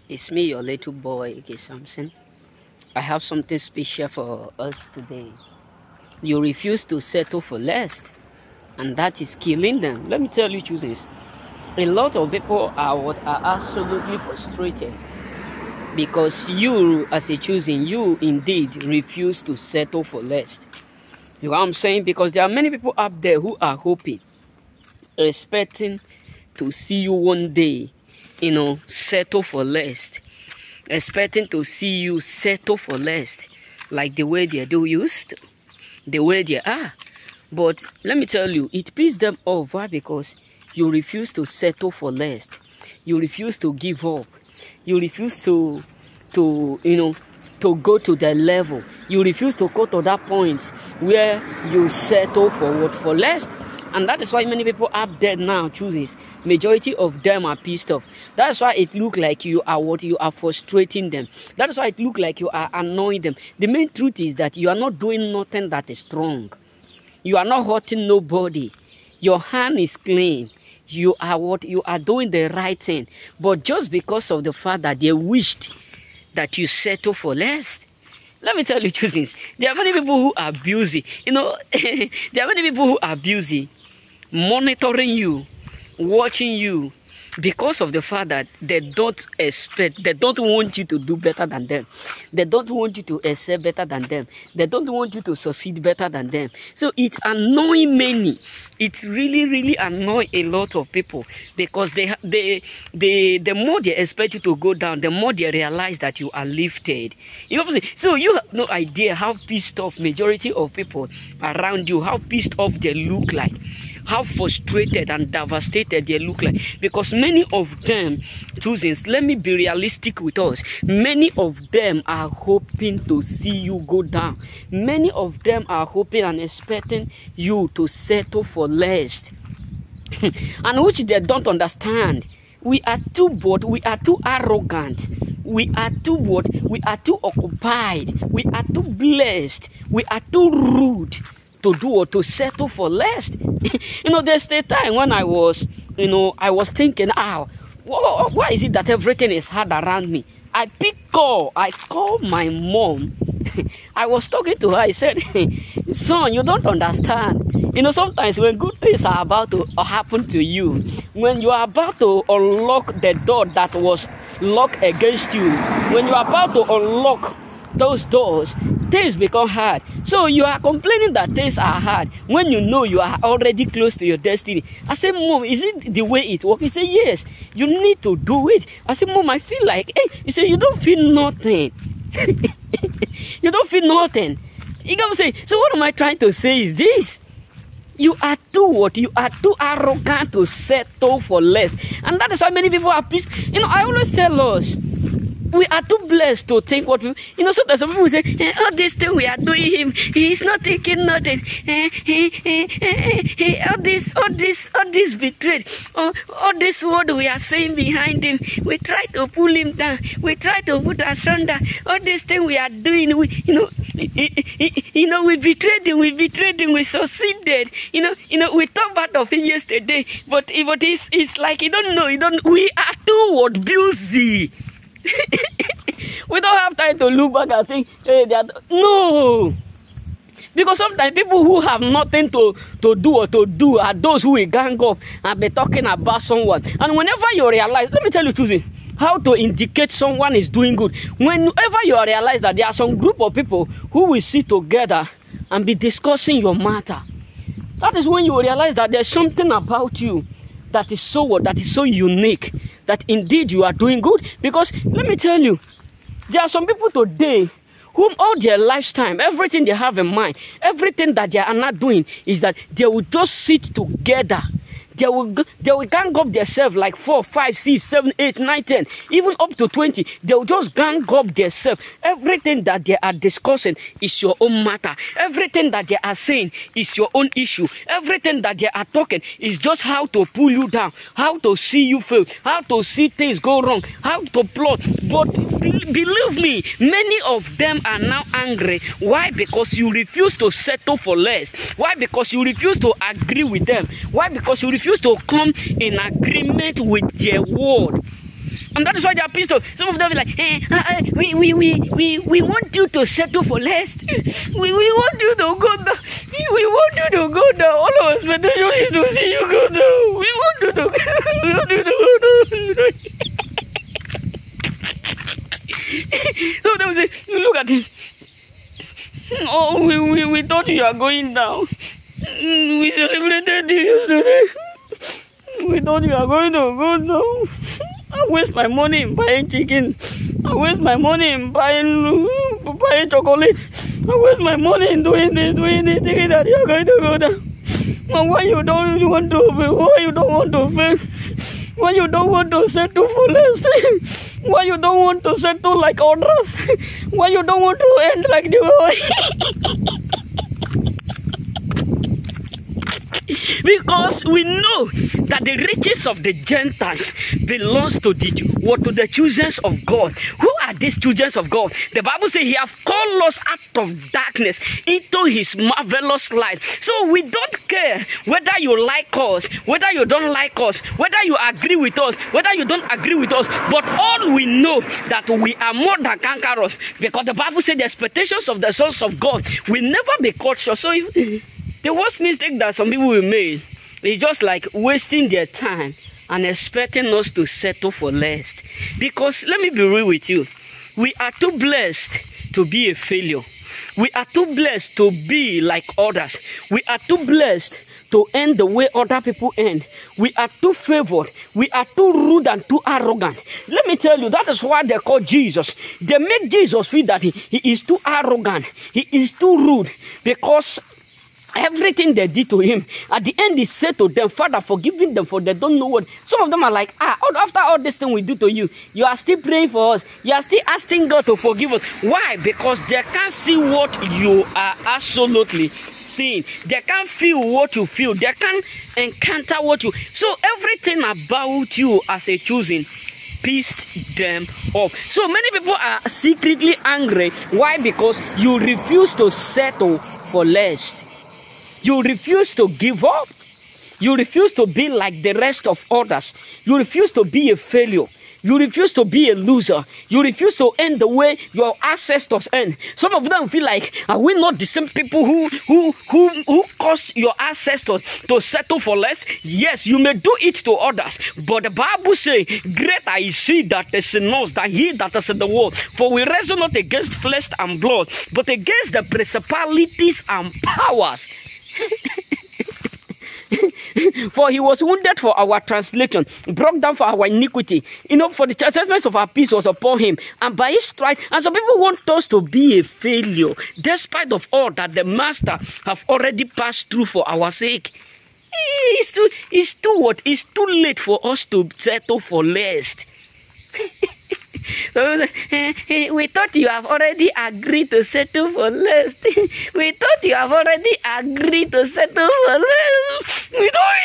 It's me, your little boy, Ike Samson. I have something special for us today. You refuse to settle for less, and that is killing them. Let me tell you this. A lot of people are absolutely frustrated because you, as a choosing, you indeed refuse to settle for less. You know what I'm saying? Because there are many people up there who are hoping, expecting to see you one day, settle for less, expecting to see you settle for less, like the way they do used to, the way they are. But let me tell you, it pisses them off. Why? Because you refuse to settle for less. You refuse to give up. You refuse to go to the level. You refuse to go to that point where you settle for what? For less. And that is why many people up there now chooses. Majority of them are pissed off. That's why it looks like you are frustrating them. That is why it looks like you are annoying them. The main truth is that you are not doing nothing that is strong. You are not hurting nobody. Your hand is clean. You are doing the right thing. But just because of the fact that they wished that you settle for less. Let me tell you two things. There are many people who are busy. There are many people who are busy monitoring you, watching you, because of the fact that they don't want you to do better than them. They don't want you to excel better than them. They don't want you to succeed better than them. So it annoys many. It really annoys a lot of people because the more they expect you to go down, the more they realize that you are lifted. You know what I'm saying? So you have no idea how pissed off majority of people around you, how pissed off they look like, how frustrated and devastated they look like. Because many of them choosing, let me be realistic with us, many of them are hoping to see you go down. Many of them are hoping and expecting you to settle for less. And which they don't understand. We are too bored, we are too arrogant. We are too bored, we are too occupied, we are too blessed, we are too rude to do or to settle for less. There's a time when I was thinking, why is it that everything is hard around me? I called my mom. I was talking to her. I said, son, you don't understand. Sometimes when good things are about to happen to you, when you are about to unlock the door that was locked against you, when you are about to unlock those doors, things become hard. So you are complaining that things are hard when you know you are already close to your destiny. I said, Mom, is it the way it works? He said, yes, you need to do it. I said, Mom, I feel like, he said, you don't feel nothing. You don't feel nothing. You know what I'm saying? So what am I trying to say is this. You are too You are too arrogant to settle for less. And that is why many people are pissed. I always tell us, we are too blessed to think what we... sometimes some people say, all this thing we are doing him, he's not taking nothing. All this betrayed. All this word we are saying behind him, we try to pull him down. We try to put asunder. All this thing we are doing, we betrayed him, we succeeded. We thought bad of him yesterday, but it's like you don't know, we are too busy. We don't have time to look back and think, no. Because sometimes people who have nothing to do are those who will gang up and be talking about someone. And whenever you realize, let me tell you two how to indicate someone is doing good. Whenever you realize that there are some group of people who will sit together and be discussing your matter, that is when you realize that there's something about you that is so unique, that indeed you are doing good. Because let me tell you, there are some people today whom all their lifetime, everything they have in mind, everything that they are not doing is that they will just sit together. They will gang up themselves like 4, 5, 6, 7, 8, 9, 10, even up to 20. They will just gang up themselves. Everything that they are discussing is your own matter. Everything that they are saying is your own issue. Everything that they are talking is just how to pull you down, how to see you fail, how to see things go wrong, how to plot. But believe me, many of them are now angry. Why? Because you refuse to settle for less. Why? Because you refuse to agree with them. Why? Because you refuse to come in agreement with their word. And that is why they are pissed off. Some of them are like, we want you to settle for less. We want you to go down. We want you to go down. All our expectation is to see you go down. We want you to go down. So they will say, look at him. Oh, we thought you are going down. We celebrated you yesterday. We thought you are going to go down. I waste my money in buying chicken. I waste my money in buying chocolate. I waste my money in doing this, thinking that you are going to go down. And why you don't want to fail? Why you don't want to fail? Why you don't want to settle for less? Why you don't want to settle like others? Why you don't want to end like the world? Because we know that the riches of the Gentiles belongs to the children of God. Who are these children of God? The Bible says He have called us out of darkness into His marvelous light. So we don't care whether you like us, whether you don't like us, whether you agree with us, whether you don't agree with us. But all we know that we are more than conquerors, because the Bible says the expectations of the sons of God will never be cut short. So the worst mistake that some people will make is just like wasting their time and expecting us to settle for less. Because let me be real with you, we are too blessed to be a failure. We are too blessed to be like others. We are too blessed to end the way other people end. We are too favored. We are too rude and too arrogant. Let me tell you, that is why they call Jesus. They make Jesus feel that he is too arrogant. He is too rude, because everything they did to him, at the end he said to them, Father, forgive them, for they don't know what. Some of them are like, after all this thing we do to you, you are still praying for us. You are still asking God to forgive us. Why? Because they can't see what you are absolutely seeing. They can't feel what you feel. They can't encounter what you. So everything about you as a choosing pissed them off. So many people are secretly angry. Why? Because you refuse to settle for less. You refuse to give up. You refuse to be like the rest of others. You refuse to be a failure. You refuse to be a loser. You refuse to end the way your ancestors end. Some of them feel like, are we not the same people who caused your ancestors to settle for less? Yes, you may do it to others, but the Bible says, greater is He that is in us than he that is in the world. For we wrestle not against flesh and blood, but against the principalities and powers. For He was wounded for our translation, broke down for our iniquity. For the chastisement of our peace was upon Him, and by His stripes. And some people want us to be a failure, despite of all that the Master have already passed through for our sake. It's too late for us to settle for less. We thought you have already agreed to settle for less. We thought you have already agreed to settle for less. We thought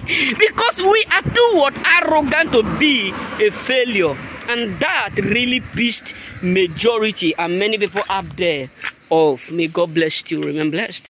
you. Because we are too arrogant to be a failure. And that really pissed majority and many people up there off. May God bless you. Remain blessed.